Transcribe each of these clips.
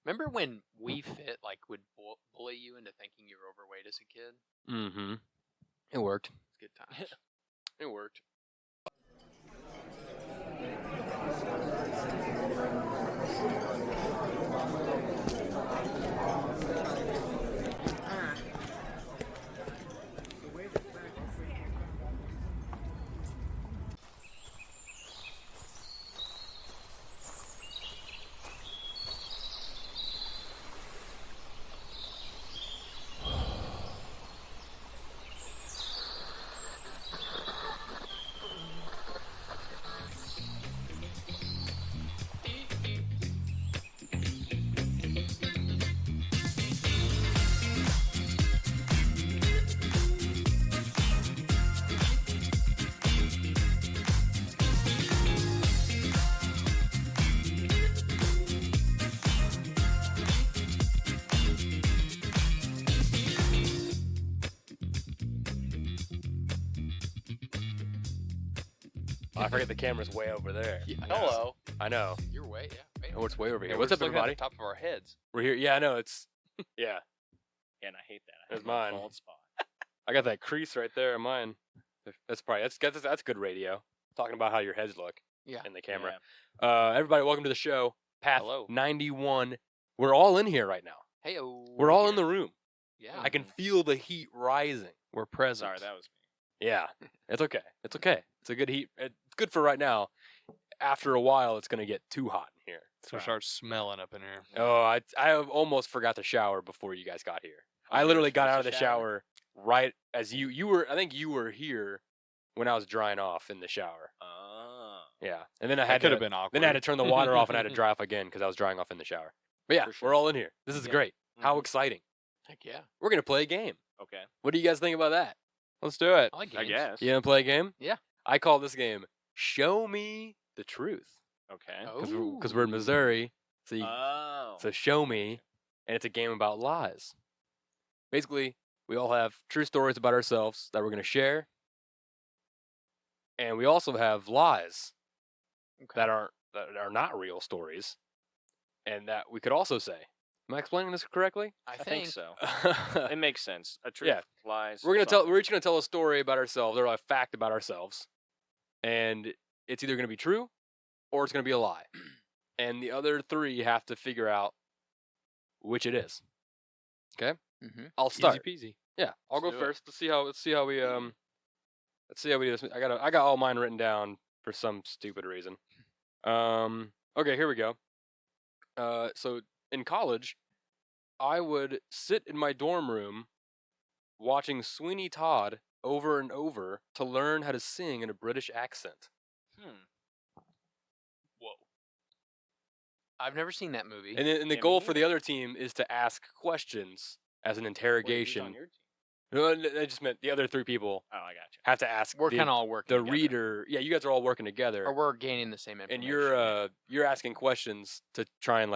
Remember when We Fit would bully you into thinking you were overweight as a kid? Mm-hmm. It worked. It's good times. It worked. I forget the camera's way over there. Yeah, Hello. I know. You're way, Way Oh, it's way over here. Yeah, What's we're up, just looking at everybody? the top of our heads. We're here. Yeah, I know. It's yeah. Yeah, and I hate that. I There's have my mine. bald spot. I got that crease right there in mine. That's good radio. Talking about how your heads look Yeah. in the camera. Yeah. Everybody, welcome to the show. Path Hello. 91. We're all in here right now. Hey, We're all in the room. Yeah. I can feel the heat rising. We're present. Sorry, that was me. Yeah, it's okay. It's okay. It's a good heat. It's good for right now. After a while, it's gonna get too hot in here. So start smelling up in here. Oh, I almost forgot to shower before you guys got here. I you're literally got supposed out of to the shower? shower right as you were. I think you were here when I was drying off in the shower. Oh. Yeah, and then I That had could to have been awkward. then I had to turn the water off and I had to dry off again because I was drying off in the shower. But yeah, For sure. we're all in here. This is Yeah. great. How Mhm. exciting! Heck yeah. We're gonna play a game. Okay. What do you guys think about that? Let's do it. I like I games. guess. You gonna play a game? Yeah. I call this game "Show Me the Truth" Okay. because we're in Missouri. So Oh. show me, and it's a game about lies. Basically, we all have true stories about ourselves that we're gonna share, and we also have lies that are not real stories, and that we could also say. Am I explaining this correctly? I I think so. We're It makes sense. A truth, Yeah. lies. We're something. each gonna tell a story about ourselves or a fact about ourselves, and it's either gonna be true or it's gonna be a lie, and the other three have to figure out which it is. Okay, Mm-hmm. I'll start. Easy peasy. Yeah, I'll go Let's do it. first. Let's see how we do this. I got all mine written down for some stupid reason. Okay, here we go. So in college, I would sit in my dorm room watching Sweeney Todd over and over to learn how to sing in a British accent. Whoa. I've never seen that movie. And then the Yeah, goal me for the other team is to ask questions as an Wait, who's interrogation. on your team? No, I just meant the other three people Oh, I got you. have to ask We're the, kind of all working the together. reader. Yeah, you guys are all working together. Or we're gaining the same information. And you're asking questions to try and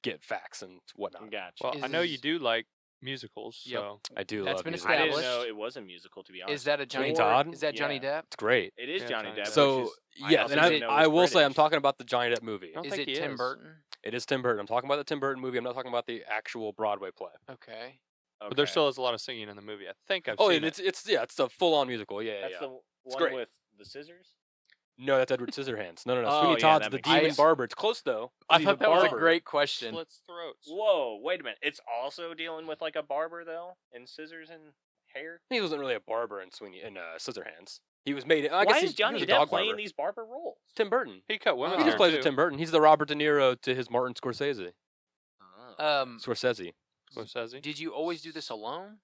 get facts and whatnot. Gotcha. Well, I know you Is- do like musicals, Yep. so I do That's love been music. I didn't established. know it was a musical, to be honest. Is that a Johnny Sweeney Todd? Is that Johnny Yeah. Depp? It's great. It is Yeah, Johnny Johnny Depp. Depp. So which is, yeah, also and didn't know it I was will say I'm British. talking about the Johnny Depp movie. I don't Is think it he Tim is. Burton? It is Tim Burton. I'm talking about the Tim Burton movie. I'm not talking about the actual Broadway play. Okay. but there Okay. still is a lot of singing in the movie. I think I've Oh, seen and it's a full on musical. Yeah, That's yeah. the one great. with the scissors? No, that's Edward Scissorhands. No. Oh, Sweeney yeah, Todd's that the makes demon sense. barber. It's close though. 'cause I he's thought that was a barber. great question. Slits throats. Whoa, wait a minute. It's also dealing with like a barber though, and scissors and hair. He wasn't really a barber in Scissorhands. He was made. I Why guess is he Johnny was a Depp dog playing barber. these barber roles? Tim Burton. He cut women. He just there, plays too. with Tim Burton. He's the Robert De Niro to his Martin Scorsese. Scorsese. What says he? Did you always do this alone?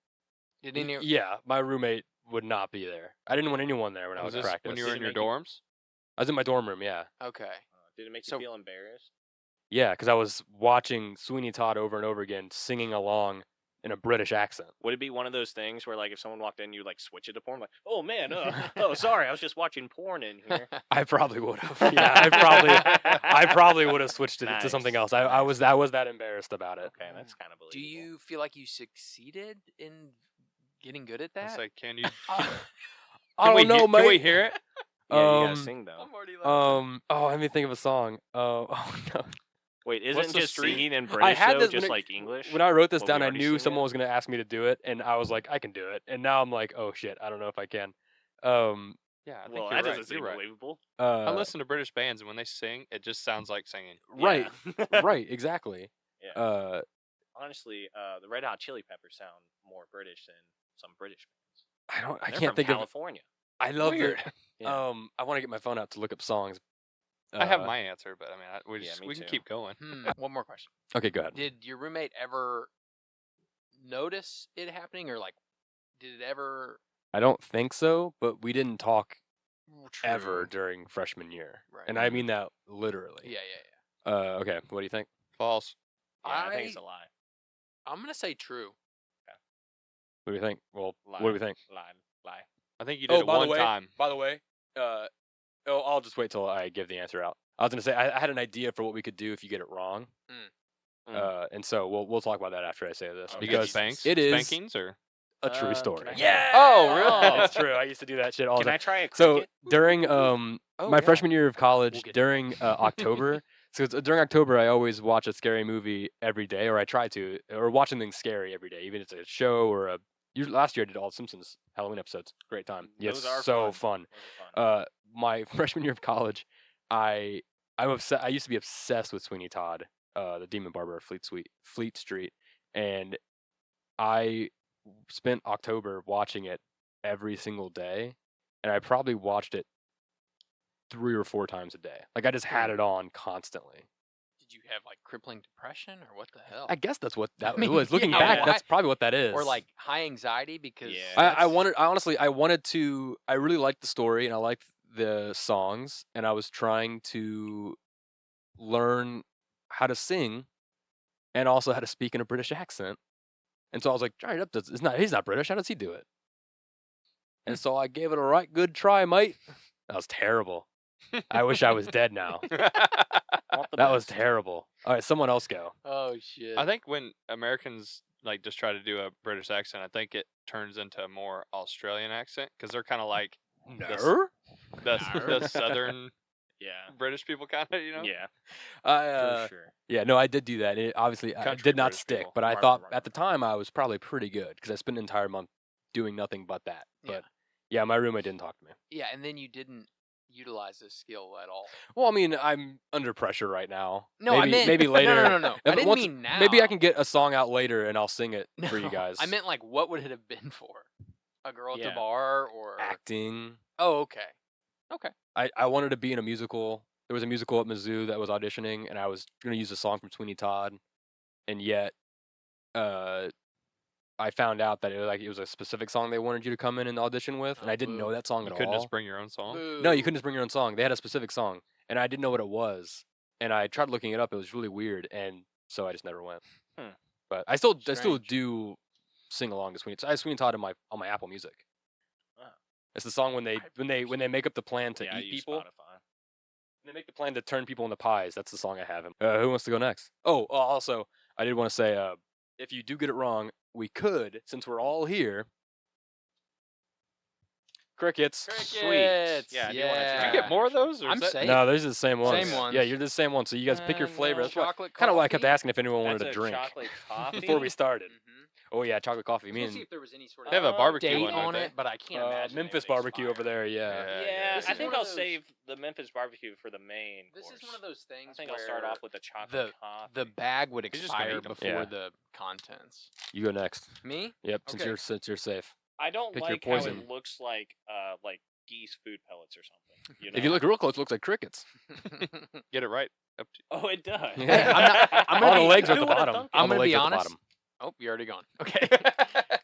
Did any? Yeah, my roommate would not be there. I didn't want anyone there when I was Was at this practice. when you were Did in it your make you- dorms? I was in my dorm room. Yeah, Okay. Did it make you So- feel embarrassed? yeah, because I was watching Sweeney Todd over and over again, singing along in a British accent. Would it be one of those things where like if someone walked in, you like switch it to porn? Like, oh man, oh sorry, I was just watching porn in here. I probably would have. Yeah, I probably would have switched it to Nice, something else. I was that embarrassed about it. Okay, that's kind of believable. Do you feel like you succeeded in getting good at It's that? like, can you? I we don't know, Can we mate. hear it? Yeah, you gotta Um, sing though. already Oh, let me think of a song. Oh no. Wait, What's isn't the just street? singing in I British had though this just when like English? When I wrote this Well, we down, I already knew seen someone it? was going to ask me to do it, and I was like, I can do it. And now I'm like, oh shit, I don't know if I can. Um, Yeah, I think Well, you're that right. doesn't You're seem right. believable. I listen to British bands, and when they sing, it just sounds like singing. Right, Yeah. right, exactly. Yeah. Uh, Honestly, the Red Hot Chili Peppers sound more British than some British bands. I They're can't from think of. California. I love Weird. Yeah. I want to get my phone out to look up songs. I have my answer, but I mean, Yeah, me we can too. keep going. One more question. Okay, go ahead. Did your roommate ever notice it happening, or like, did it ever? I don't think so, but we didn't talk ever True. during freshman year, Right. and I mean that literally. Yeah, yeah, Okay, what do you think? False. Yeah, I think it's a lie. yeah. I'm gonna say true. What do you think? Well, Lie. what do we think? Lie. I think you did it one time. By the way, I'll just wait till I give the answer out. I was gonna say I had an idea for what we could do if you get it wrong. And so we'll talk about that after I say this Okay. You get because spanks? it is Spankings or a true Can story. I- Yeah. Oh, really? It's true. I used to do that shit all the Can time. I try a So cricket? during Oh, my yeah. freshman year of college, We'll get to during October, during October, I always watch a scary movie every day, or I try to, or watch something scary every day, even if it's a show or a. Last year I did all the Simpsons Halloween episodes. Great time. Yeah, Those it's are so fun. fun. Those are fun. My freshman year of college, I'm obsessed. I used to be obsessed with Sweeney Todd, the Demon Barber of Fleet Street, and I spent October watching it every single day, and I probably watched it 3 or 4 times a day. Like I just had it on constantly. Did you have like crippling depression, or what the hell? I guess that's what that I mean, was. Looking yeah, back, why- that's probably what that is. Or like high anxiety because Yeah. I wanted to. I really liked the story and I liked the songs, and I was trying to learn how to sing and also how to speak in a British accent. And so I was like, Johnny Depp he's not British. How does he do it? And so I gave it a right good try, mate. That was terrible. I wish I was dead now. Not the That was best. terrible. All right, someone else go. oh shit. I think when Americans like just try to do a British accent, I think it turns into a more Australian accent because they're kind of like No. the southern Yeah. British people, kind of, you know. Yeah. I For sure. Yeah, no, I did do that. It obviously Country did not British stick, people. but I Right, thought right, at the time I was probably pretty good because I spent an entire month doing nothing but that. Yeah. But yeah, my roommate didn't talk to me. Yeah, and then you didn't utilize this skill at all. Well, I mean, I'm under pressure right now. No, maybe, I meant maybe later. No. I If- didn't once- mean now. Maybe I can get a song out later and I'll sing it for you No, guys. I meant like, what would it have been for? A girl at Yeah. the bar or? acting. Oh, okay. I wanted to be in a musical. There was a musical at Mizzou that was auditioning, and I was going to use a song from Sweeney Todd, and yet, I found out that it was a specific song they wanted you to come in and audition with, and Oh, I didn't know boo. that song You at couldn't all. just bring your own song. No, you Boo. couldn't just bring your own song. They had a specific song, and I didn't know what it was. And I tried looking it up. It was really weird, and so I just never went. Hmm. But I still Strange. do sing along to Sweeney. I have Sweeney Todd on my Apple Music. Oh. It's the song when they make up the plan to Yeah, I eat use people. Spotify. They make the plan to turn people into pies. That's the song I have. Who wants to go next? Oh, also, I did want to say, if you do get it wrong, we could, since we're all here. Crickets. Crickets. Yeah, I do wanna Did try you get that, more of actually. those? Or I'm is that... safe. No, those are the same ones. Same ones. Yeah, you're the same one. So you guys pick your flavor. no. That's Chocolate kind of why I kept coffee? asking if anyone wanted That's a drink chocolate coffee? before we started. Mhm. Oh yeah, chocolate coffee. I was Me gonna see and if there was any sort of They have a barbecue date one, don't on they? it, but I can't imagine. they Memphis would barbecue over expire. there. Yeah. Yeah, This I is think one I'll of those- save the Memphis barbecue for the main This course. is one of those I things think where I'll start off with the chocolate coffee. the bag would He's just gonna expire eat 'em. before Yeah. the contents. You go next. Me? Yep. Okay. Since you're safe. I don't pick your like how poison. it looks like geese food pellets or something. You know? If you look real close, it looks like crickets. Get it right. Up to Oh, it does. Yeah. Hey, I'm All gonna the be- legs are at Who the would've bottom. thunk All I'm the gonna legs be are at the honest. bottom. Oh, you're already gone. Okay.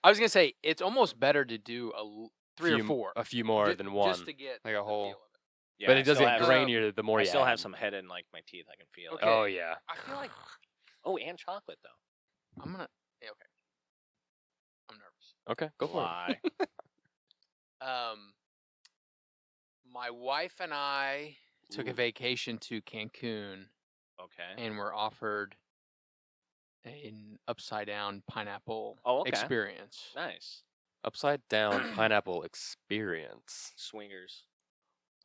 I was gonna say it's almost better to do three or four. A few more Ju- than one. just to get Like a the whole- feel of it. Yeah, but I it does still get have- grainier the more I you still add. have some head in like my teeth. I can feel it. Okay. Oh yeah. I feel like Oh, and chocolate though. I'm gonna. Yeah, okay. I'm nervous. Okay, go for it. Why? My wife and I took a Ooh. vacation to Cancun Okay. and were offered an upside down pineapple Oh, okay. experience. Nice. Upside down pineapple experience. Swingers.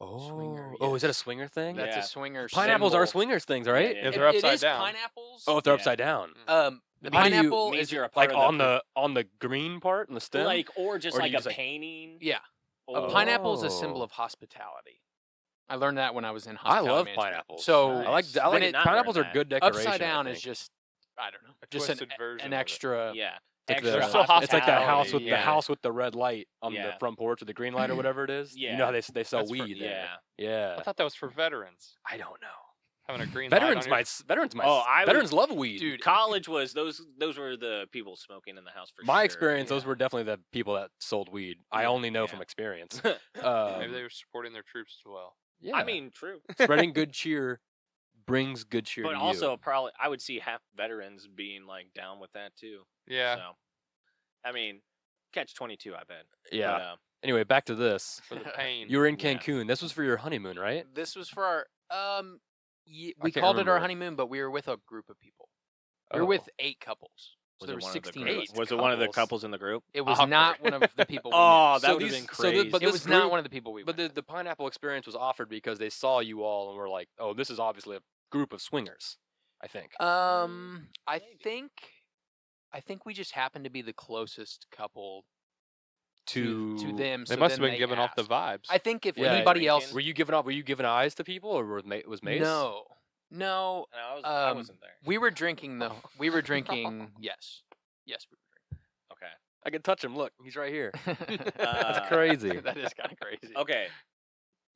Oh, yes. is that a swinger thing? That's Yeah. a swinger. Pineapples are symbol. swingers things, right? Yeah, If they're It upside is down. pineapples. Oh, if they're Yeah. upside down. The How do you- pineapple means is you're a Like part of on the green part and the stem? or just Or do like you a just, like- painting. yeah. A or- pineapple is a symbol Oh. of hospitality. I learned that when I was in I hospitality love management. pineapples. So Nice. I like did it. not learn Pineapples are that. good decoration. upside I down is think. just I don't know, A just twisted version an of it. extra. Yeah. It's like Extra the- it's like that house with hospitality, the yeah. house with the red light on Yeah. the front porch with the green light or whatever it is. You know how they sell That's for- weed there. Yeah. Yeah. I thought that was for veterans. I don't know. Having a green Veterans light on might veterans might Oh, I would- veterans love weed. Dude, College was those were the people smoking in the house for sure. My experience, those yeah. were definitely the people that sold weed. I Yeah, only know yeah. from experience. your... Maybe they were supporting their troops as well. Yeah. I mean, true. spreading good cheer brings good cheer But to also you. probably I would see half veterans being like down with that too. Yeah. So, I mean, catch 22, I bet. Yeah. But, Anyway, back to this. For the pain. You were in Yeah. Cancun. This was for your honeymoon, right? This was for our we can't called it our remember. honeymoon, but we were with a group of people. We Oh. were with 8 couples. So was there it were one of the 16 group- of us. Was it one of the couples? couples in the group? It was Awkward. not one of the people. We Oh, knew. that So would have these- been so the- crazy. but It this was not group- one of the people we. But went the pineapple experience was offered because they saw you all and were like, "Oh, this is obviously a group of swingers." I think. with. I think we just happened to be the closest couple to them. They so must have then been giving off the asked. vibes. I think if Yeah, anybody drinking. else, Were you giving eyes to people, or was Mace? no, No, I um, wasn't there. we were drinking though. We were drinking. Yes, we were Okay. I can touch him. Look, he's right here. drinking. That's crazy. That is kind of crazy. Okay.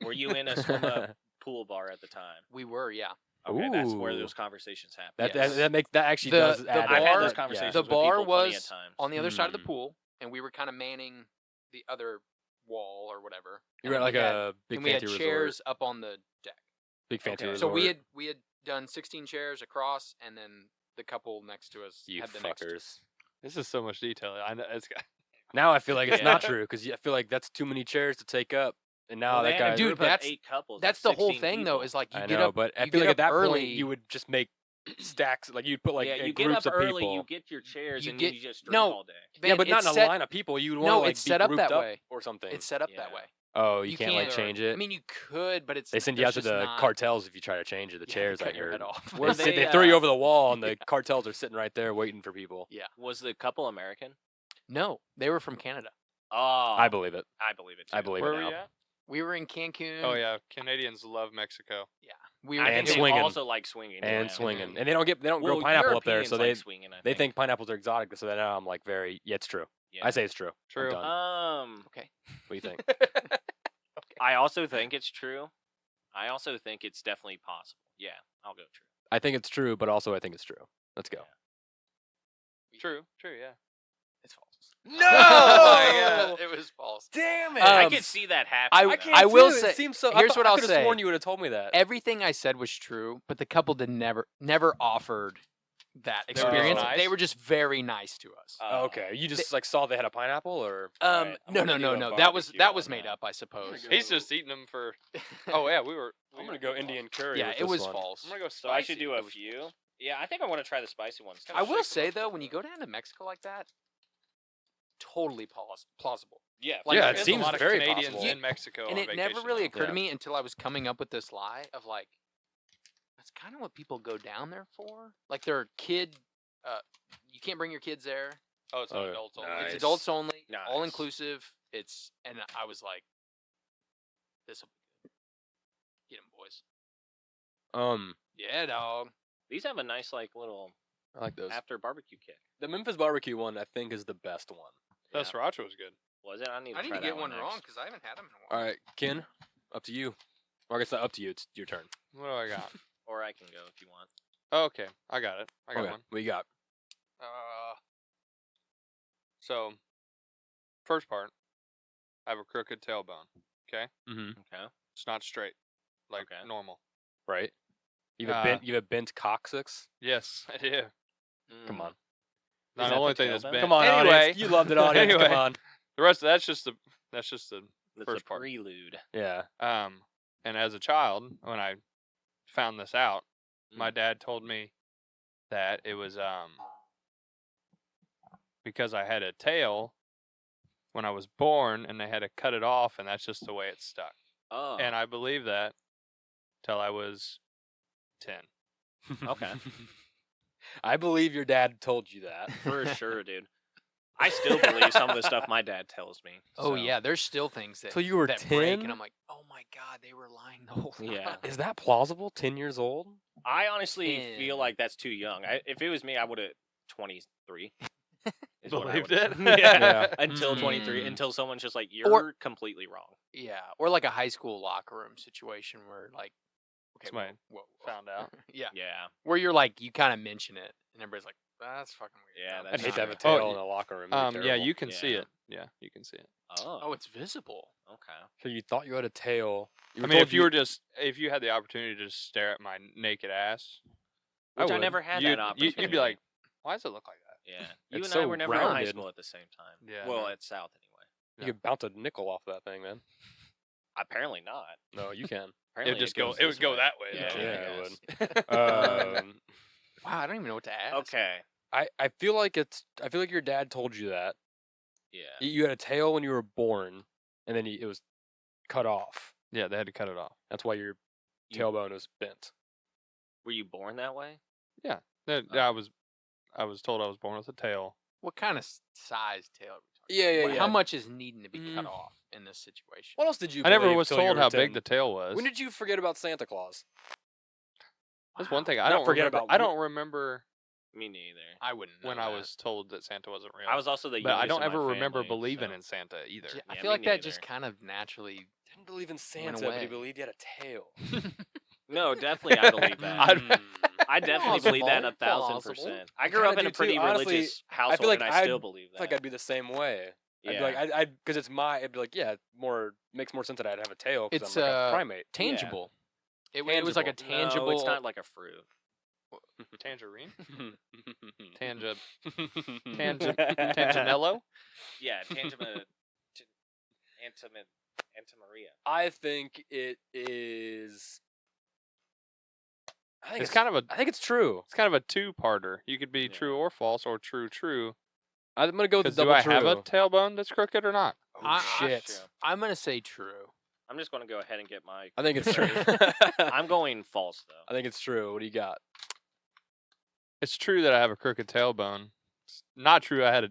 Were you in a swim up pool bar at the time? We were, yeah. Okay, that's where Ooh. those conversations happen. That Yes. that actually The- does the add. I've up. had those bar- conversations. the with bar people plenty was of times. on the other side of the Hmm. pool, and we were kind of manning the other wall or whatever. You were and at like we had, a big and we had fancy chairs resort. up on the deck. Big fancy Okay. resort. So we had done 16 chairs across, and then the couple next to us You had the next. fuckers. This is so much detail. I know it's Now I feel like it's Yeah. not true because I feel like that's too many chairs to take up, and now Well, that they guy. had a Dude, group of that's- 8 couples. That's that's the whole 16 thing, though. people. Is like you I get know, up, but I you feel get like at up that early. point you would just make stacks. Like you'd put like yeah, you get groups up of early, people. you get your chairs, You and get- you just drink no, all day. yeah, Man, but not it's in a set- line of people. You'd No, want to like it's be set up grouped that up way. or something. It's set up Yeah. that way. Oh, you can't like can't- change it. I mean, you could, but it's They send you out there's to just the not- cartels if you try to change it. The Yeah, chairs, they I cut your heard. head off. Were They throw you over the wall, and Yeah. the cartels are sitting right there waiting for people. Was the couple American? No, they were from Canada. Oh, I believe it. I believe it. Too. I believe where it were now. you at? We were in Cancun. Oh yeah, Canadians love Mexico. we I were think And they swinging. also like swinging And yeah. swinging, and they don't Well, grow pineapple up there, Europeans so like swinging, I they think pineapples are exotic. So then now I'm like yeah, it's true. Yeah. I say it's true. I'm True. done. Okay. What do you think? I also think it's true. I also think it's definitely possible. Yeah, I'll go true. I think it's true, but also I think it's true. Let's go. True. Yeah. It's false. No! Oh my God, it was false. Damn it! I Um, could see that I happening. I will too. say- It seems so. here's what I I'll could have say. sworn you would have told me that. Everything I said was true, but the couple did never offered that They were experience. nice? They were just very nice to us. Oh, okay, you just like saw they had a pineapple, or Alright, I'm No, gonna no, do no, a no. That was barbecue on made that. up, I suppose. go- He's just eating them for. Oh yeah, we were. I'm gonna go Indian curry. Yeah, with it this was one. false. I'm gonna go So I should spicy. do It a was- few. Yeah, I think I want to try the spicy ones. I will say though, when you go down to Mexico like that, totally plausible. Yeah, Like, Yeah, There it is a seems lot of very Canadians possible. in Mexico. And on it never vacation really now. occurred Yeah. to me until I was coming up with this lie of like, that's kind of what people go down there for. Like they're kid, you can't bring your kids there. Oh, it's Oh, an adults only. nice. It's adults only, all Nice. inclusive. And I was like, this will be good. Get 'em, boys. Yeah, dog. these have a nice like little I like those. after barbecue kit. The Memphis barbecue one, I think, is the best one. That sriracha was good. Was it? I need to I need try to that get one next. wrong because I haven't had them in a while. All right, Ken, up to you. Or I guess not up to you. It's your turn. What do I got? Or I can go if you want. Okay, I got it. I got Okay, one. What you got? So, first part, I have a crooked tailbone. Okay, Mm-hmm. Okay. it's not straight, like Okay. normal. Right. You have a bent coccyx. Yes, I do. Come on. Not that the only the thing that's tailbone? bent. Come on, Anyway, audience. You loved it, audience. Anyway. Come on. the rest of that's just the That's first a part. prelude. Yeah. And as a child, when I found this out, my Mm. dad told me that it was because I had a tail when I was born, and they had to cut it off, and that's just the way it stuck. Oh. and I believed that till I was 10. Okay. I believe your dad told you that. For sure, dude. I still believe some of the stuff my dad tells me. Oh so, yeah, there's still things that So you were that break, 10? and I'm like, oh my god, they were lying the whole time. Yeah. Is that plausible? 10 years old? I honestly 10. feel like that's too young. If it was me, I would have 23. is what I Believed would've- it? yeah. Yeah. Until 23, Mm. until someone's just like, you're completely wrong. Yeah, or like a high school locker room situation where like, okay, Somebody whoa. found out. Yeah, Yeah. where you're like, you kind of mention it, and everybody's like, that's fucking weird. Yeah, No, that's I'd hate to have a not tail Oh, in a locker room. It'd be Yeah, terrible. you can see Yeah. it. Yeah, you can see it. Oh. Oh, it's visible. Okay. So you thought you had a tail. I mean, if you had the opportunity to just stare at my naked ass, Which I would. never had you'd, that opportunity. you'd be like, why does it look like that? yeah. You It's and I so were never in high rounded. school at the same time. Yeah, Well, no. at South anyway. You could bounce a nickel off that thing, man. Apparently not. No, you can. Apparently just goes it would this go way. that way, Yeah, though. Yeah, I it guess. Wow, I don't even know what to ask. Okay. I feel like your dad told you that. Yeah. You had a tail when you were born, and then it was cut off. Yeah, they had to cut it off. That's why your You- tailbone was bent. Were you born that way? Yeah, Oh. I was told I was born with a tail. What kind of size tail are we talking? Yeah, How much is needing to be cut Mm. off in this situation? What else did you? I never believe was till you told were how 10? big the tail was. When did you forget about Santa Claus? That's one Wow. thing I Not don't forget remember. about I me. don't remember Me neither. I wouldn't know when I that. was told that Santa wasn't real. I was also the but I youngest don't in my ever remember family, believing so- in Santa either. I Yeah, feel me like that just neither. kind of naturally. Didn't believe in Santa, Went but he away. believed he had a tail. No, definitely I believe that. Mm. I definitely believe that Plausible. 1,000%. I I grew kinda up in do a pretty too. Honestly, religious household, like and I still I'd- believe I that. feel like I'd be the same way. yeah. I'd be like, because it's I'd be like, yeah, makes more sense that I'd have a tail. 'Cause It's I'm like a primate. tangible. It was like a No, tangible. it's not like a fruit. Tangerine, Tanginello. Yeah, Antamaria. I think it is. I think It's kind of a I think it's true. it's kind of a two-parter. You could be Yeah. true or false or true. I'm gonna go with the Because do double I true. have a tailbone that's crooked or not? Oh, shit. True. I'm gonna say true. I'm just going to go ahead and get my. I think it's true. I'm going false though. I think it's true. What do you got? It's true that I have a crooked tailbone. It's not true I had a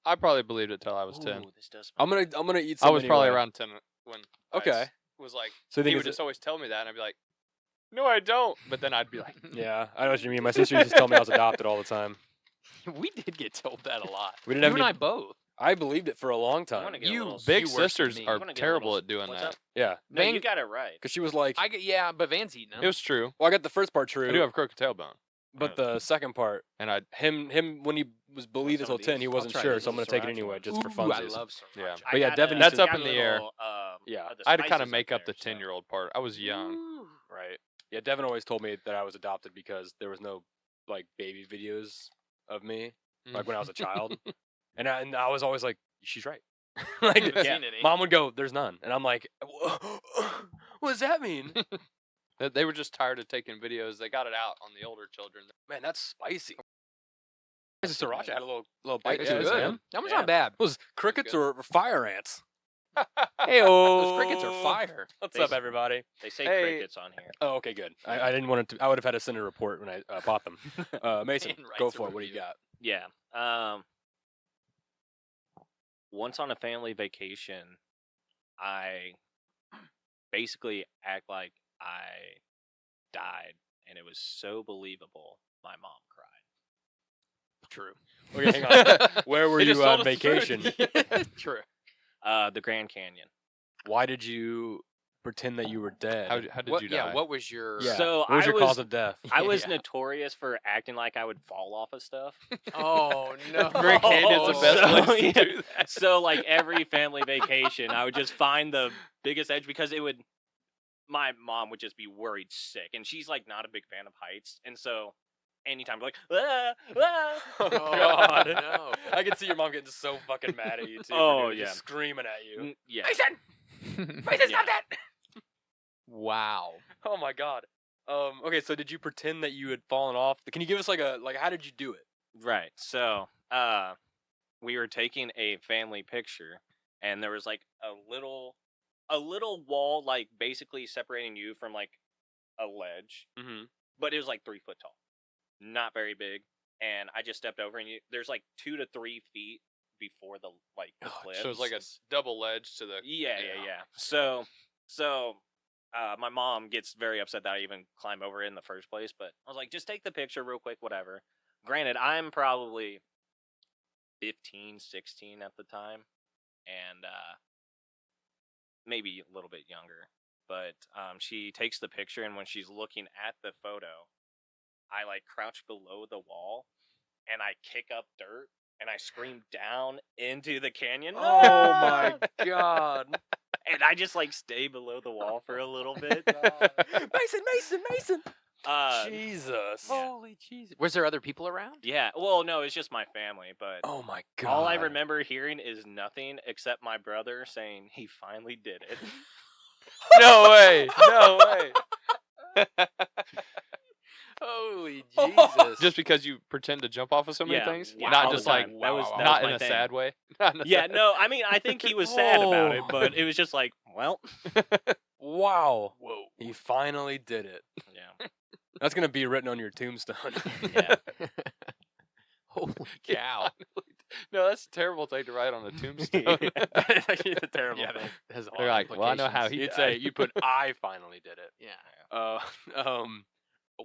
I probably believed it till I was 10. Ooh, this does. I'm gonna eat some. I was probably anyway. around 10 when Okay. I was like, So you think he it's would just always tell me that, and I'd be like, no, I don't. But then I'd be like, Yeah, I know what you mean. My sister used to tell me I was adopted all the time. We did get told that a lot. We didn't You have and any- I both. I believed it for a long I'm time. gonna get a You little. big you worse than sisters me. are I'm gonna get a terrible little- at doing what's that. up? Yeah, No, Van- you got it right. because she was like, I get but Van's eating them. It was true. well, I got the first part true. I do have a crooked tailbone, but the second part, and I him when he was believed some until of 10, he these? I'll wasn't try sure, these. so I'm gonna These are take it anyway, actual just for Ooh, I funsies. love sriracha. Yeah. I But yeah, got Devin a- needs That's to- up got in a the air. little, Yeah. of the I had to kind of spices make up there, the so- 10-year-old part. I was young. Ooh. Right. Yeah, Devin always told me that I was adopted because there was no like baby videos of me like when I was a child, and I was always like, she's right. Like, Haven't Yeah. seen any. Mom would go, "There's none," and I'm like, "What does that mean?" They were just tired of taking videos. They got it out on the older children. Man, that's spicy. This sriracha had a little bite It's to Yeah, it. it's good. Man. That was Yeah. not bad. Was crickets good. or fire ants? Hey, those crickets are fire. What's They up, s- everybody? They say Hey. crickets on here. Oh, okay, good. I didn't want it to. I would have had to send a report when I bought them. Mason, Man go writes a for it. What do you review. got? Yeah. Once on a family vacation, I basically act like I died, and it was so believable. My mom cried. True. Okay, hang on. Where were He just you on told us the truth. vacation? True. The Grand Canyon. Why did you pretend that you were dead? How did you die? Yeah. What was your? Yeah. So what was I your was- cause of death? I was Yeah. notorious for acting like I would fall off of stuff. Oh no. Grand Canyon's the best So, place to yeah. do that. So like every family vacation, I would just find the biggest edge because it would. My mom would just be worried sick, and she's like not a big fan of heights, and so anytime like ah, ah. Oh, Oh, God. no. I can see your mom getting so fucking mad at you too. Oh, dude, yeah. just screaming at you. Yeah. Mason, Yeah. stop that! Wow. Oh my god. Okay, so did you pretend that you had fallen off? Can you give us like how did you do it? Right. So, we were taking a family picture, and there was like a little a little wall, like basically separating you from like a ledge, Mm-hmm. but it was like 3 foot tall, not very big. And I just stepped over, and there's like 2 to 3 feet before the cliff. So it's like a double ledge to the. Yeah. So my mom gets very upset that I even climb over it in the first place. But I was like, just take the picture real quick, whatever. Granted, I'm probably 15, 16 at the time, and maybe a little bit younger. But she takes the picture, and when she's looking at the photo, I like crouch below the wall, and I kick up dirt, and I scream down into the canyon. Oh my god! And I just like stay below the wall for a little bit. Mason! Jesus! Holy Jesus! Was there other people around? Yeah. Well, no, it's just my family, but Oh my god! all I remember hearing is nothing except my brother saying he finally did it. No way! No way! Holy Jesus! Just because you pretend to jump off of so many Yeah, things, yeah, not all just the like time. That was not in my a thing. sad way. Not in a Yeah, sad- no, I mean, I think he was sad about it, Oh. but it was just like, well, Wow! Whoa! He finally did it. yeah. That's gonna be written on your tombstone. Yeah. Holy cow! No, that's a terrible thing to write on a tombstone. That's actually a terrible Yeah, thing. that has a lot They're of like, well, I know how implications. he You'd died. say you put I finally did it. Yeah.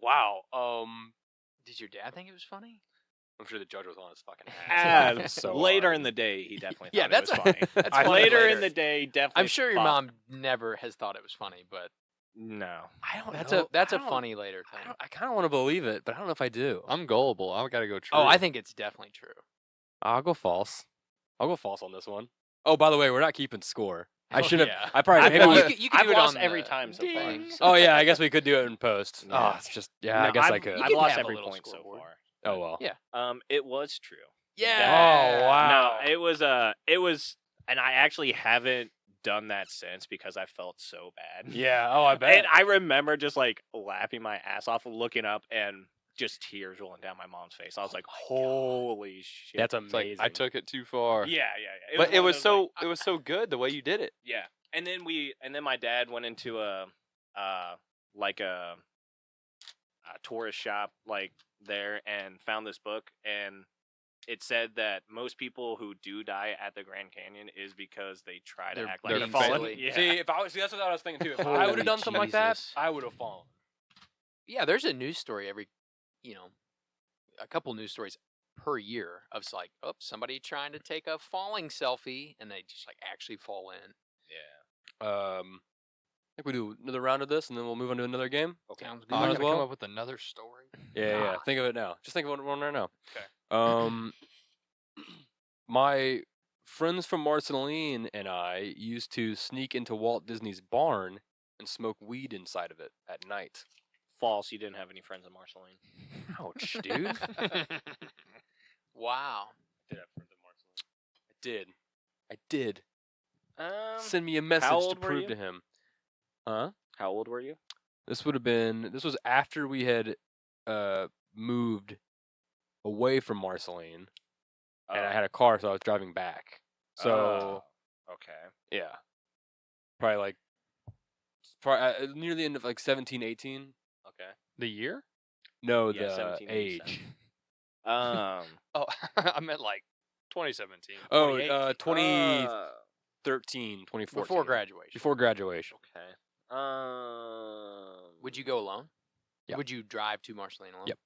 Wow. Did your dad think it was funny? I'm sure the judge was on his fucking ass. Ah, So later hard. in the day, he definitely Yeah, thought that's it was funny. That's I funny Later in the day, definitely. I'm sure your thought- mom never has thought it was funny, but No. I don't that's know. a I don't- funny later thing. I kind of want to believe it, but I don't know if I do. I'm gullible. I gotta go true. Oh, I think it's definitely true. I'll go false. I'll go false on this one. Oh, by the way, we're not keeping score. I Oh, should have. yeah. I probably I've maybe. lost- you could I've do it lost on every the time so far. ding. Oh yeah, I guess we could do it in post. Yeah. Oh, it's just I No, guess I I've- could. I've can lost have a every little point so scoreboard. far. Oh well. Yeah. It was true. Yeah. Oh, wow. No, it was, and I actually haven't done that since because I felt so bad. Yeah. Oh, I bet. And I remember just like laughing my ass off, looking up, and just tears rolling down my mom's face. I was like, "Holy shit!" That's It's like amazing. I took it too far. yeah. But it one of was those, so like, it was so good the way you did it. yeah. And then my dad went into a tourist shop like there and found this book, and it said that most people who do die at the Grand Canyon is because they try to They're act like being they're falling. silly. Yeah. See, that's what I was thinking too. If I would Holy have done something like that, Jesus. I would have fallen. Yeah, there's a news story every, a couple news stories per year of like, oh, somebody trying to take a falling selfie and they just like actually fall in. Yeah. I think we do another round of this, and then we'll move on to another game. Sounds Oh, good. I Might gotta as well. come up with another story. Yeah. Ah. Think of it now. Just think of one right now. Okay. My friends from Marceline and I used to sneak into Walt Disney's barn and smoke weed inside of it at night. False. You didn't have any friends in Marceline. Ouch, dude. Wow. Did have friends in Marceline. I did. Um, Send me a message how to old were prove you? to him. Huh? How old were you? This was after we had moved away from Marceline, and I had a car, so I was driving back. So okay. yeah, probably near the end of like 17, 18. Okay. The year? No, Yeah, the 17, age. 87. Um. Oh, I meant like 2017. Oh, 2018. 2013, 2014. Before graduation. Before graduation. Okay. Would you go alone? Yeah. Would you drive to Marceline alone? Yep.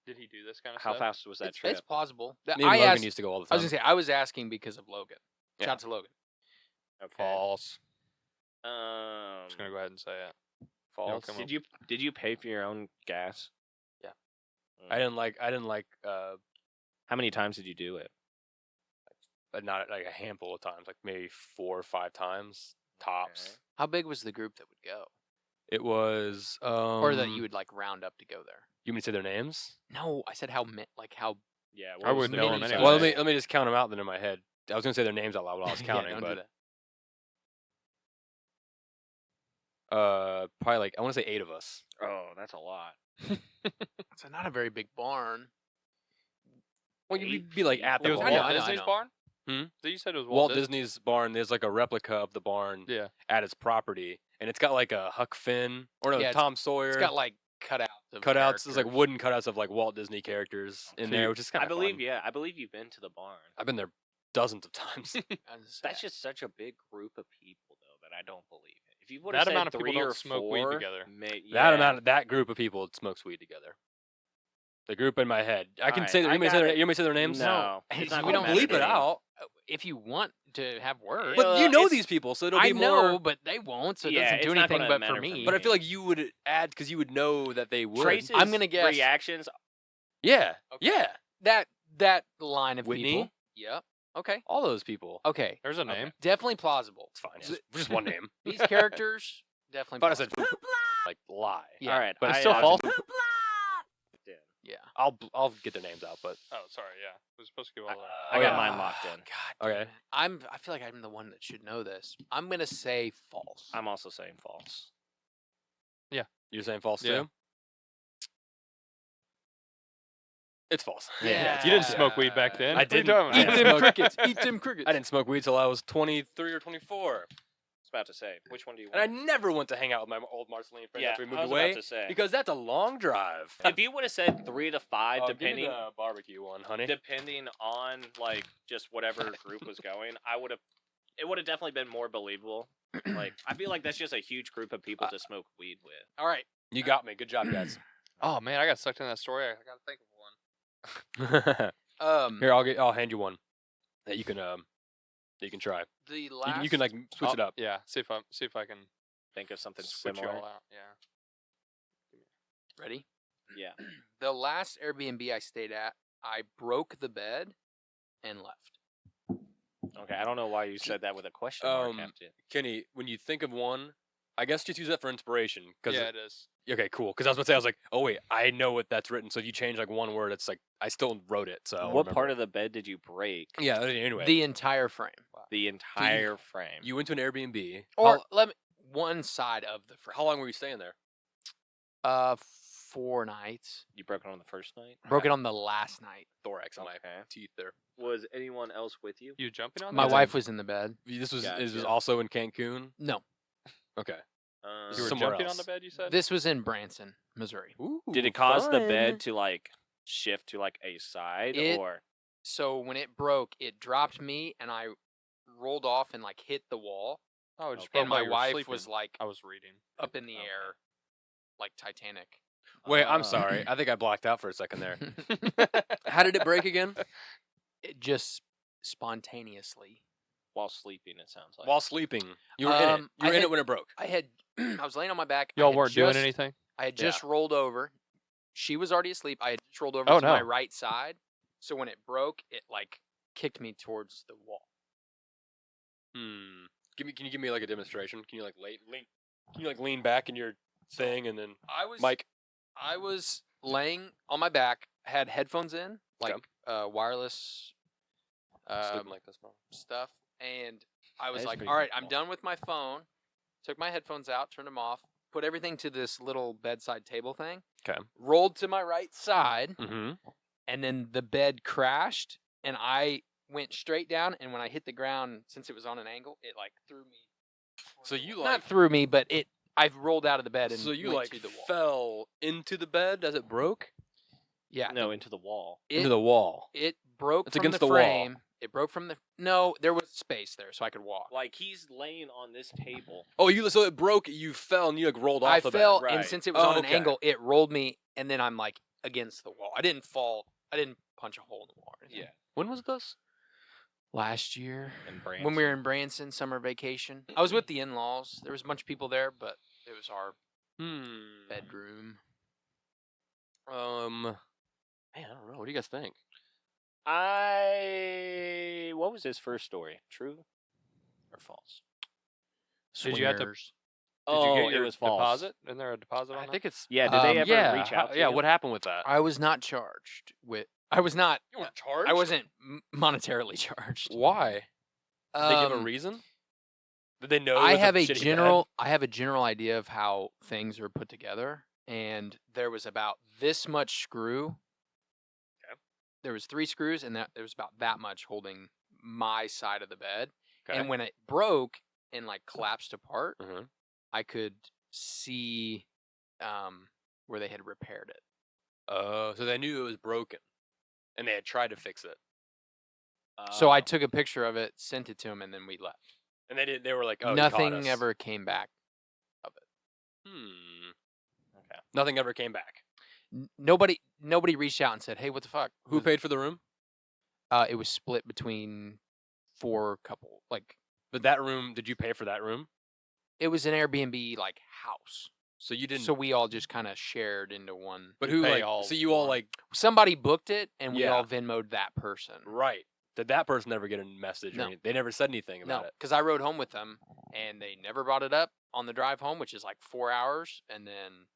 Did he do this kind of How stuff? fast was that It's, trip? it's plausible. Me and I Logan asked, used to go all the I time. was gonna say I was asking because of Logan. Yeah. Shout out to Logan. Okay. False. Um. I'm just gonna go ahead and say it. False. come Did you pay for your own gas? Yeah. Mm. I didn't like How many times did you do it? not like a handful of times, like maybe 4 or 5 times tops. Okay. How big was the group that would go, It was or that you would like round up to go there? You want me to say their names? No, I said how how. Yeah. I wouldn't know them them anyway. Well, let me just count them out then in my head. I was gonna say their names out loud while I was Yeah, counting, don't do but that. probably like I want to say 8 of us. Oh, that's a lot. It's not a very big barn. Well, 8 you'd be like at people. the It was I know, barn. I know, Walt I Disney's know. barn? So you said it was Walt Disney's barn. There's like a replica of the barn Yeah. at its property, and it's got like a Huck Finn or no, Yeah, Tom Sawyer. It's got like cutouts of cutouts. There's like characters. wooden cutouts of like Walt Disney characters in there, which is kind I of believe, fun. yeah, I believe you've been to the barn. I've been there dozens of times. That's just such a big group of people, though, that I don't believe it. If you would have That said amount of people 3 don't or smoke 4, weed together. That group of people smokes weed together. The group in my head. I can Alright, say. I You may got say their, it. you may say their names. No, Hey, it's so not we gonna don't matter bleep to it me. out. If you want to have words, But you know it's- these people, so it'll be I know, more. but they won't, so it Yeah, doesn't do it's not anything gonna but matter for for me. me. But I feel like you would add because you would know that they would. Trace's I'm gonna guess- reactions. Yeah. Okay. Yeah. That line of Whitney? people. Yep. Okay. All those people. Okay. There's a Okay. name. Definitely plausible. It's fine. Just one name. These characters definitely. But I said plausible. like lie. Yeah. All right, But it's I, still false. Yeah. I'll get their names out, but Oh, sorry. Yeah. We're supposed to give all that. I Oh, got yeah. mine locked in. God. Okay. Damn it. I feel like I'm the one that should know this. I'm gonna say false. I'm also saying false. you're saying false Yeah. too. It's false. Yeah. You didn't smoke weed back then. I What are you didn't. talking I Eat about? didn't them smoke- crickets. Eat them crickets. I didn't smoke weed till I was 23 or 24, I was about to say, which one do you and I want? never went to hang out with my old Marceline friends Yeah, after we I moved was away about to say. because that's a long drive. If you would have said 3 to 5, Oh, give me depending the barbecue one, honey. depending on like just whatever group was going, it would have definitely been more believable. Like I feel like that's just a huge group of people to smoke weed with. All right. You got me. Good job, guys. Oh man, I got sucked in that story. I gotta think of one. Here, I'll hand you one that you can try. The last. You can like switch Oh, it up. Yeah. See if I can Think of something switch you similar. all out. Yeah. Ready? Yeah. The last Airbnb I stayed at, I broke the bed and left. Okay, I don't know why you said that with a question mark Um, after it. Kenny, when you think of one, I guess just use that for inspiration. Cause Yeah, it is. okay, cool. Because I was about to say, I was like, oh wait, I know what that's written. So if you change like one word, it's like I still wrote it. So What part of the bed did you break? Yeah. Anyway, The entire frame. The entire frame. you went to an Airbnb. Or one side of the frame. How long were you staying there? 4 nights. You broke it on the first night? Broke it on the last night. Thorax on my Okay. teeth there. Was anyone else with you? You jumping on My that? wife was in the bed. This was Gotcha. also in Cancun. No, Okay. You were Somewhere jumping else. on the bed. You said. this was in Branson, Missouri. Ooh, Did it cause the fun. bed to like shift to like a side It- or So when it broke, it dropped me and I rolled off and like hit the wall. Oh, it just Okay. And broke while my you were wife sleeping. was like I was reading. up in the Okay. air, like Titanic. Wait, I'm Uh, sorry. I think I blacked out for a second there. How did it break again? It just spontaneously. while sleeping? It sounds like. While sleeping. You were in it. Um, You were I in had- it when it broke. I had I was laying on my back. I Y'all had weren't doing just- anything. I had Yeah. just rolled over. She was already asleep. I had just rolled over Oh, to my no. right side. So when it broke, it like kicked me towards the wall. Hmm. Can you give me like a demonstration? Can you like lean? Can you like lean back in your thing and then Mike? I was laying on my back, had headphones in, like Okay. wireless Sleeping like this, bro. stuff, and I was is like, pretty "All right, I'm comfortable. done with my phone." Took my headphones out, turned them off, put everything to this little bedside table thing. 'Kay. Rolled to my right side, Mm-hmm. and then the bed crashed, and I went straight down. And when I hit the ground, since it was on an angle, it like threw me. towards So the you wall. like not threw me, but it. I rolled out of the bed and so you went like to the wall. fell into the bed as it broke Yeah, No, into the wall. it, into the wall. it broke It's from against the the wall. frame. It broke from the. No, there was space there, so I could walk. Like he's laying on this table. Oh, so it broke. You fell and you like rolled off I the fell, bed, and right. since it was Oh, on an okay. angle, it rolled me, and then I'm like against the wall. I didn't fall. I didn't punch a hole in the wall. Or anything. Yeah. When was this? Last year, And when we were in Branson, summer vacation, I was with the in-laws. There was a bunch of people there, but it was our Hmm. bedroom. Man, I don't know. What do you guys think? What was his first story? True or false? Did you have to- Swingers. Did you Oh, get your it was false. deposit? Isn't there a deposit on I that? think it's Yeah, did they ever yeah. reach out to yeah, you? what happened with that? I was not charged with. I was not. You weren't charged. I wasn't monetarily charged. Why? Did they give a Um, reason? Did they know? it I was have a shitty bed? general. I have a general idea of how things are put together, and there was about this much screw. Okay. There was 3 screws, and there was about that much holding my side of the bed. Okay. And when it broke and like collapsed apart, Mhm. I could see where they had repaired it. Oh, so they knew it was broken, and they had tried to fix it, So I Oh. took a picture of it, sent it to them, and then we left. and they were like, "Oh, he caught Nothing us." ever came back of it. Okay. Nothing ever came back. Nobody reached out and said, "Hey, what the fuck?" Who paid for the room? It was split between 4 couple. Like But that room, did you pay for that room? it was an Airbnb like house. So you didn't. So we all just kind of shared into one. but you who pay like? all So you all for it. like Somebody booked it, and we Yeah. all Venmo'd that person. right? Did that person ever get a message? Or No. anything? They never said anything about No, it. because I rode home with them, and they never brought it up on the drive home, which is like 4 hours, and then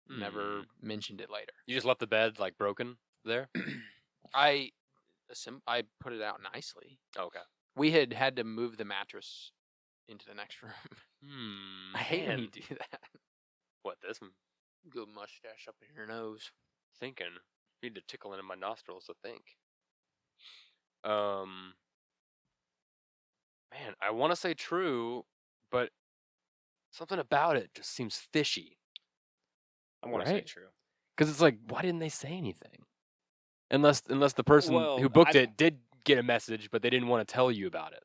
never mentioned it later. You just left the bed like broken there. I put it out nicely. Okay. We had to move the mattress into the next room. I hate when you man. do that. What this? Good mustache up in your nose. Thinking. Need to tickle into my nostrils to think. Man, I want to say true, but something about it just seems fishy. I want to say Right. true. Because it's like, why didn't they say anything? Unless the person Well, who booked I- it did get a message, but they didn't want to tell you about it.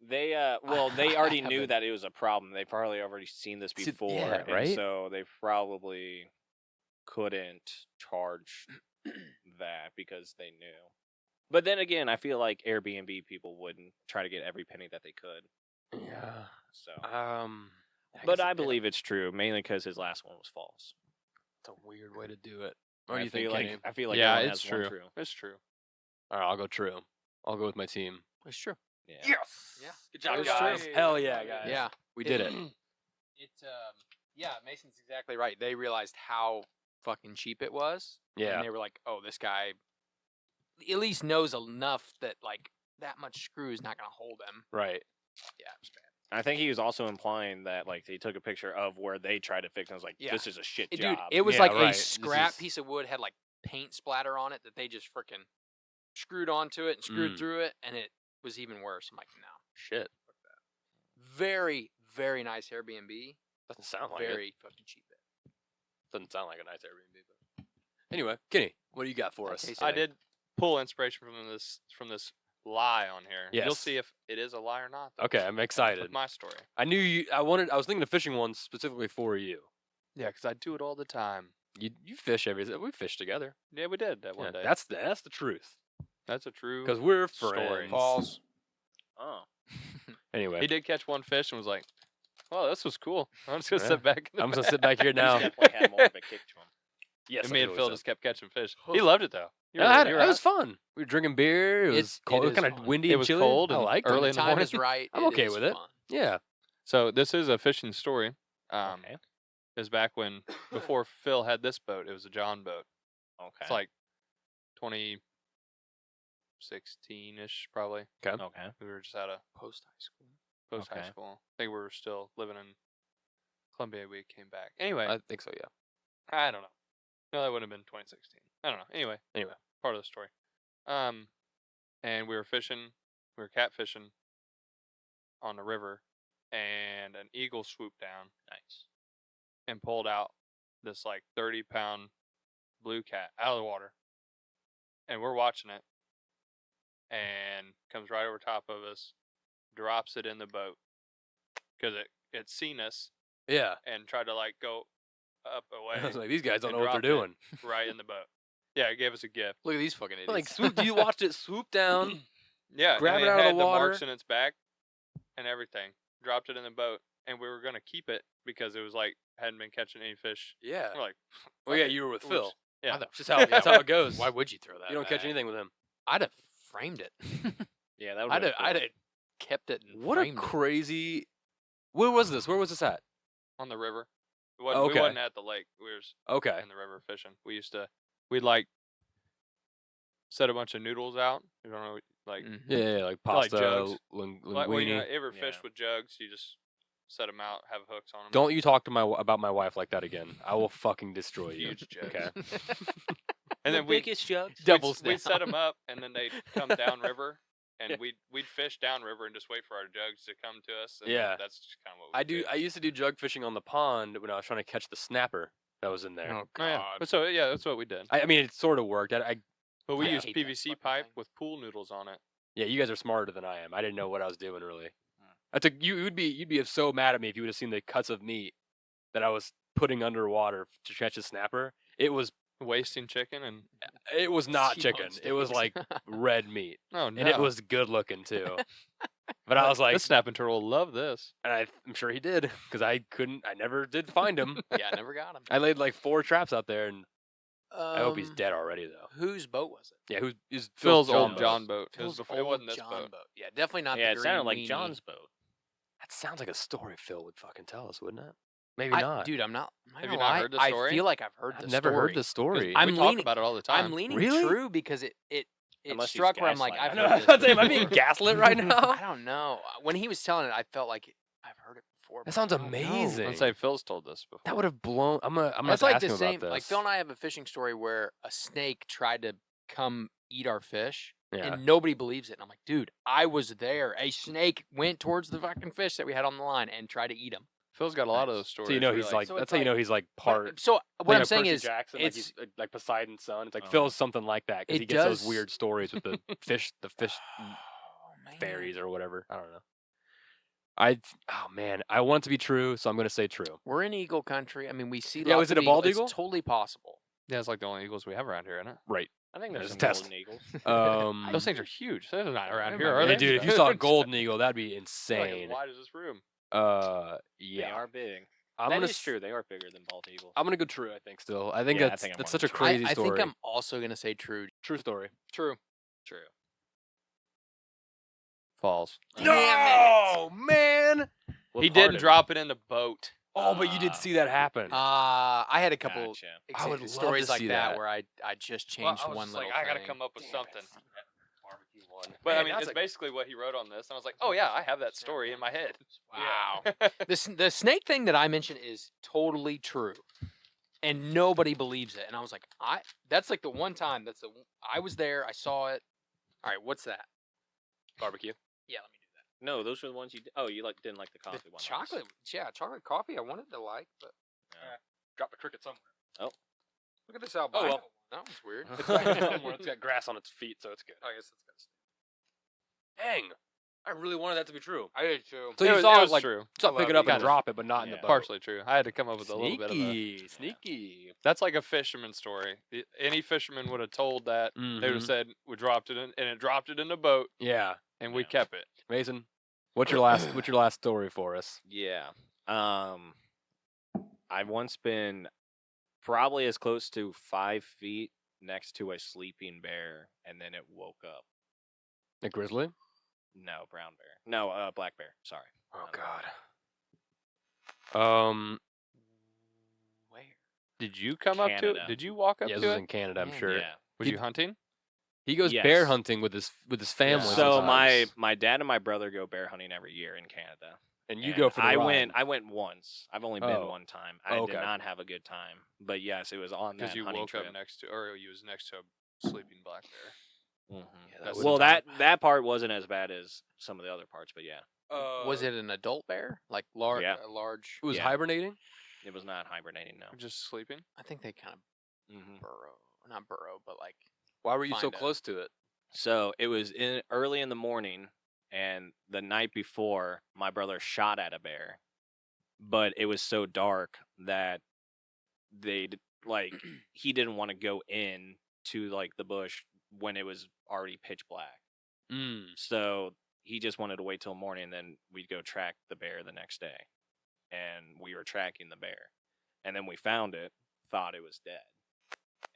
They they already knew haven't. that it was a problem. They probably already seen this See, before, yeah, and right? so they probably couldn't charge that because they knew. But then again, I feel like Airbnb people wouldn't try to get every penny that they could. Yeah. So, guess but I yeah, believe it's true, mainly because his last one was false. it's a weird way to do it. And What do you think, Kenny? I feel like yeah, everyone it's has one true. true. It's true. All right, I'll go true. I'll go with my team. It's true. Yeah. Yes. Yeah. Good job, That was guys. true. Hell yeah, guys. Yeah, We did it. Yeah, Mason's exactly right. They realized how fucking cheap it was. Yeah. And they were like, "Oh, this guy at least knows enough that like that much screw is not gonna hold him." Right. Yeah, it was bad. I think he was also implying that like they took a picture of where they tried to fix it. I was like, Yeah. this is a shit Dude, job. it was Yeah, like right. a This scrap is- piece of wood had like paint splatter on it that they just freaking screwed onto it and screwed Mm. through it, and it was even worse. I'm like, no. Shit. Very, very nice Airbnb. Doesn't sound like it. Very fucking cheap. Doesn't sound like a nice Airbnb. But anyway, Kenny, what do you got for That us? tastes I like- did pull inspiration from this lie on here. You'll Yes. see if it is a lie or not. though, Okay, I'm with excited. my story. I knew you. I was thinking of fishing one specifically for you. Yeah, because I do it all the time. You fish every. We fish together. Yeah, we did that Yeah, one day. that's the truth. That's a true. Because we're story. friends. False. Oh. Anyway, He did catch one fish and was like, "Well, this was cool. I'm just gonna Yeah. sit back." In the I'm just gonna back." sit back here He's now. definitely had more of a kick to him. Yes, And me I and do Phil so. just kept catching fish. He loved it though. You were- Yeah, you were it was out. fun. We were drinking beer. It was It's- cold. it It was is kind of fun. windy It and was chilly. cold I and liked early When it. in the the time morning. is right. I'm it okay is with it. fun. Yeah. So this is a fishing story. Okay. It was back when before Phil had this boat. It was a John boat. Okay. It's like 2016-ish probably. okay. We were just out of Post high school. post high Okay. school. I think we were still living in Columbia. We came back. Anyway, I think so. Yeah. I don't know. No, that would have been 2016. I don't know. Anyway, part of the story. And we were fishing. We were catfishing on the river, and an eagle swooped down Nice. and pulled out this like 30-pound blue cat out of the water. And we're watching it, and comes right over top of us, drops it in the boat because it seen us Yeah. and tried to like go up I was away like, these guys don't and know what they're dropped doing. right in the boat. Yeah, it gave us a gift. Look at these fucking idiots. Like, swoop, you watched it swoop down. Yeah, Grab and it out of had the marks water. in its back and everything. Dropped it in the boat, and we were gonna keep it because it was like hadn't been catching any fish. Yeah. We're like, Well, yeah, you were with We're Phil. just- yeah, the- That's just how that's how it goes. Why would you throw that? you don't catch back? anything with him? I'd have framed it. Yeah, that would. I'd have kept it. And What a framed it. crazy. Where was this? Where was this at? on the river. We wasn't, Okay. we wasn't at the lake. We were Okay. in the river fishing. We'd like set a bunch of noodles out. You don't know, like Mhm. Yeah, like Like pasta, jugs. linguine. like when you ever fish Yeah. with jugs, you just set them out, have hooks on them. Don't you talk to about my wife like that again? I will fucking destroy you. Huge jugs. Okay. And then we biggest jugs. Doubles we'd set down. them up, and then they'd come down river, and we'd fish downriver and just wait for our jugs to come to us. And Yeah. that's just kind of what we I used to do jug fishing on the pond when I was trying to catch the snapper that was in there. Oh yeah. So yeah, that's what we did. I mean, it sort of worked. But we I used hate that PVC fucking pipe thing. with pool noodles on it. Yeah, you guys are smarter than I am. I didn't know what I was doing really. You'd be so mad at me if you would have seen the cuts of meat that I was putting underwater to catch a snapper. It was Wasting chicken and not T-bone chicken. It was steaks. like red meat, oh no, and it was good looking too. But I was like, the snapping turtle will love this. and I'm sure he did because I never did find him. Yeah, I never got him. I laid like 4 traps out there, and I hope he's dead already though. Whose boat was it? Yeah, who's Phil's John old boat. John boat. It, Phil's it wasn't this John boat. Yeah, definitely not. Yeah, the it sounded green like weenie. John's boat. That sounds like a story Phil would fucking tell us, wouldn't it? Maybe not. Dude, I'm not. Have you not heard the story? I feel like I've heard I've the never story. heard the story. We I'm talk leaning- about it all the time. I'm leaning Really? true because it Unless he's struck where I'm like, gaslighting. I've I know. heard I was this. about to say, am I being gaslit right now? I don't know. When he was telling it, I felt like I've heard it before. That but sounds I don't know. amazing. Let's say Phil's told this before. That would have blown. I'm gonna That's have to like ask the him same. about this. Like Phil and I have a fishing story where a snake tried to come eat our fish, Yeah. and nobody believes it. And I'm like, dude, I was there. A snake went towards the fucking fish that we had on the line and tried to eat him. Phil's got a lot of those stories. So you know where he's you're like So that's it's how you like- know he's like part. So what like I'm a saying Percy is, Jackson, it's like Poseidon's son. It's like Oh. Phil's something like that because It he gets those does- weird stories with the fish, oh, man. fairies or whatever. I don't know. Oh man, I want it to be true, so I'm gonna say true. We're in eagle country. I mean, we see. Yeah, lots was it of a bald It's eagle? totally possible. Yeah, it's like the only eagles we have around here, isn't it? Right. I think There's there's a some test. golden eagles. Those things are huge. They're not around They here, might are be. Hey, they? dude, if you saw a They're golden eagle, that'd be like insane. as wide as this room. They Yeah. are big. I'm That gonna is true. They are bigger than bald eagles. I'm gonna go true. I think still. I think Yeah, I that's think I'm that's going such a true. crazy I story. think I'm also gonna say true. True story. True. True. Falls. No, man. He didn't drop it in the boat. Oh, but you did see that happen. I had a couple Gotcha. I would love stories to like see that, that. where I just Well, changed I was one just little like, I gotta thing. come up with something. Barbecue one. But I Man, mean, that's it's a- basically what he wrote on this, and I was like, oh yeah, I have that story in my head. Wow. The snake thing that I mentioned is totally true, and nobody believes it. And I was like, that's like the one time I was there, I saw it. All right, what's that? barbecue. Yeah, let me do that. No, those were the ones you. Oh, you didn't like the coffee The one. chocolate, yeah, chocolate coffee. I wanted to like, but Drop the cricket somewhere. look at this albino. Oh, well. That one's weird. It's right somewhere. It's got grass on its feet, so it's good. I guess that's good. Dang. I really wanted that to be true. I did too. So It you was- saw it it, was like, true. so I pick love it up it. and Kinda. drop it, but not in the Yeah. boat. Partially true. I had to come up with a little bit of a. Sneaky, sneaky. That's like a fisherman story. Any fisherman would have told that. They would have Mhm. said we dropped it in, and it dropped it in the boat, Yeah, and we Yeah. kept it. Mason. What's your last story for us? Yeah. I've once been probably as close to 5 feet next to a sleeping bear, and then it woke up. A grizzly? No, brown bear. No, black bear. Sorry. Oh Not God. Where? Did you come up to Canada. it? Did you walk up Yeah, this to was it? in Canada, I'm Man, sure. Yeah. Was He- you hunting? He goes bear Yes. hunting with his family. So sometimes. my dad and my brother go bear hunting every year in Canada. and you And go for the I ride. went once. I've only been Oh. one time. I Okay. did not have a good time. But yes, it was on that Because you hunting woke trip. up next to, or you was next to a sleeping black bear. Mhm. Yeah, That's would've Well, done that part wasn't as bad as some of the other parts, but yeah, Was it an adult bear? Like large? Yeah. A large. It was Yeah. hibernating. it was not hibernating. No. Just sleeping. I think they kind of hmm not burrow, but like. Why were you so Find a- close to it? So it was early in the morning, and the night before, my brother shot at a bear, but it was so dark that he didn't want to go in to like the bush when it was already pitch black. So he just wanted to wait till morning, and then we'd go track the bear the next day. And we were tracking the bear, and then we found it, thought it was dead,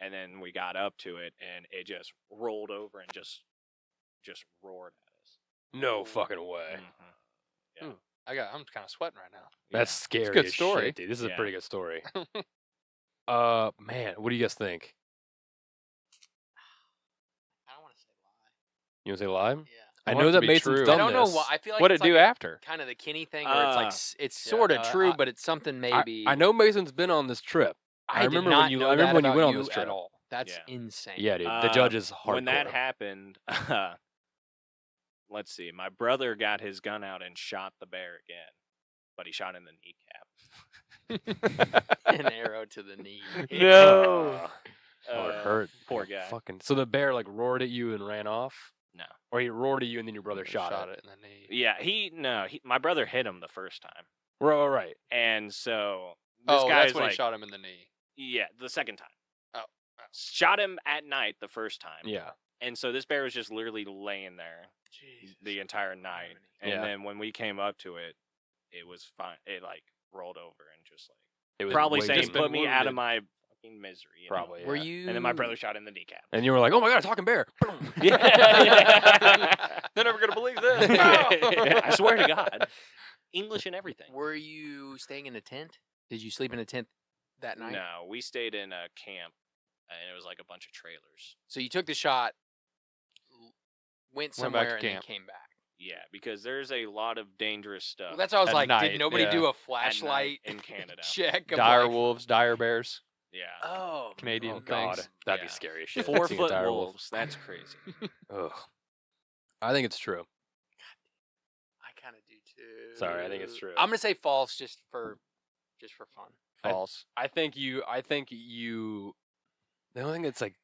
and then we got up to it, and it just rolled over and just roared at us. No fucking way. Mhm. Yeah. I'm kind of sweating right now. That's Yeah. scary. good as story. shit, dude. This is a Yeah. pretty good story. Man, what do you guys think? I don't want to say You want to say lie? lie. Yeah. I want know it to that be Mason's true. done I don't know this. why. I feel like What'd it's it do like after? kind of the Kenny thing where it's like it's Yeah, sort of true, I- but it's something I- maybe. I know Mason's been on this trip. I did remember not when you- know I remember that when you about went on you this trip. at all. That's Yeah. insane. Yeah, dude. The judge is hardcore. When that happened, let's see. My brother got his gun out and shot the bear again, but he shot in the kneecap. An arrow to the knee. No. Oh, it Uh, hurt. Poor Yeah, guy. Fucking. So the bear like roared at you and ran off, No. or he roared at you and then your brother shot it. it in the knee. Yeah, my brother hit him the first time, Right. and so this Oh, guy's that's when like, he shot him in the knee. yeah, the second time. Oh. Shot him at night the first time. Yeah. And so this bear was just literally laying there the entire night. And Yeah. then when we came up to it, it was fine. It like rolled over and just like It was probably waiting. saying, Just been "Put me out of wounded. my fucking misery." you know? Probably. Were yeah. you? And then my brother shot in the kneecap. And you were like, "Oh my god, a talking bear!" Boom. Yeah. They're never gonna believe this. I swear to God, English and everything. Were you staying in a tent? Did you sleep in a tent that night? No, we stayed in a camp, and it was like a bunch of trailers. So you took the shot, went Went back somewhere, to and then camp. came back. Yeah, because there's a lot of dangerous stuff. Well, that's what I was At like. night, Did nobody yeah. do a at night flashlight in Canada. check? of Dire like- wolves, dire bears, Yeah. Oh, Canadian Oh god, things. that'd Yeah. be scary as shit. 4 seeing a foot dire wolf. wolves. That's crazy. Ugh. I think it's true. I kind of do too. Sorry, I think it's true. I'm gonna say false just for fun. False. I think you. The only thing that's like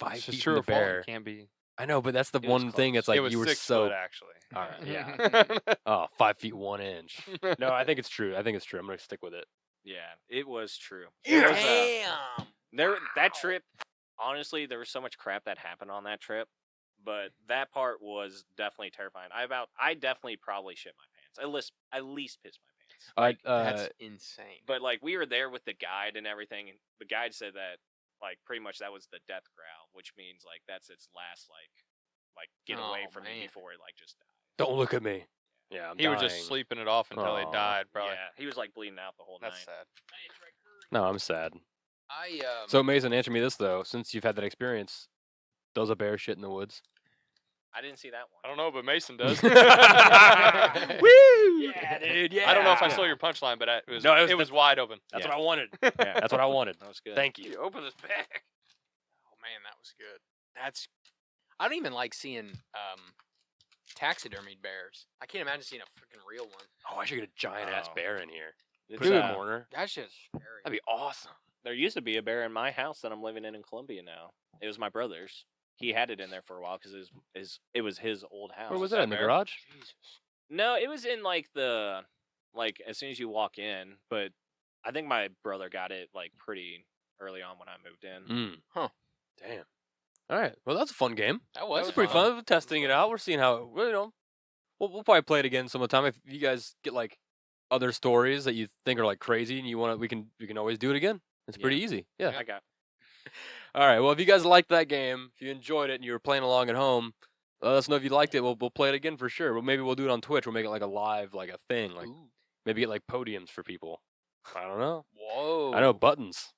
5 It's feet just from true the or false. bear. It can be. I know, but that's the It was one thing. close. It's like it was you were 6 so. foot, actually. All right, yeah. Oh, 5 feet 1 inch. No, I think it's true. I'm gonna stick with it. Yeah, it was true. There was Damn. that trip, honestly, there was so much crap that happened on that trip, but that part was definitely terrifying. I definitely probably shit my pants. At least pissed my pants. That's insane. But like we were there with the guide and everything, and the guide said that like pretty much that was the death growl, which means like that's its last like get away Oh, from me man. before it like just died. Don't look at me. Yeah, I'm He was dying. just sleeping it off until he Aw. died, probably. Yeah, he was like bleeding out the whole That's night. sad. No, I'm sad. I So Mason, answer me this though. Since you've had that experience, does a bear shit in the woods? I didn't see that one. I don't know, but Mason does. Woo! Yeah, dude. Yeah. I don't know if I Yeah. stole your punchline, but it was No, it was wide open. That's Yeah. what I wanted. Yeah. That's what I wanted. That was good. Thank you. You open this bag. Oh man, that was good. I don't even like seeing taxidermied bears. I can't imagine seeing a freaking real one. Oh, I should get a giant ass Oh. bear in here. It's, Put it in the uh, corner. That's just scary. That'd be awesome. There used to be a bear in my house that I'm living in Columbia now. It was my brother's. He had it in there for a while because it was his old house. Where was that? In the bear? garage? Jesus. No, it was in like as soon as you walk in. But I think my brother got it like pretty early on when I moved in. Mm. Huh. Damn. All right. Well, that's a fun game. That was That was pretty fun. We're testing it out. We're seeing how. Well, we'll probably play it again some other time. If you guys get like other stories that you think are like crazy and you want to, we can always do it again. It's pretty easy. Yeah. I got All right. Well, if you guys liked that game, if you enjoyed it and you were playing along at home, let us know if you liked it. We'll play it again for sure. Well, maybe we'll do it on Twitch. We'll make it like a live, like a thing. Like Ooh. maybe get like podiums for people. I don't know. Whoa. I know buttons.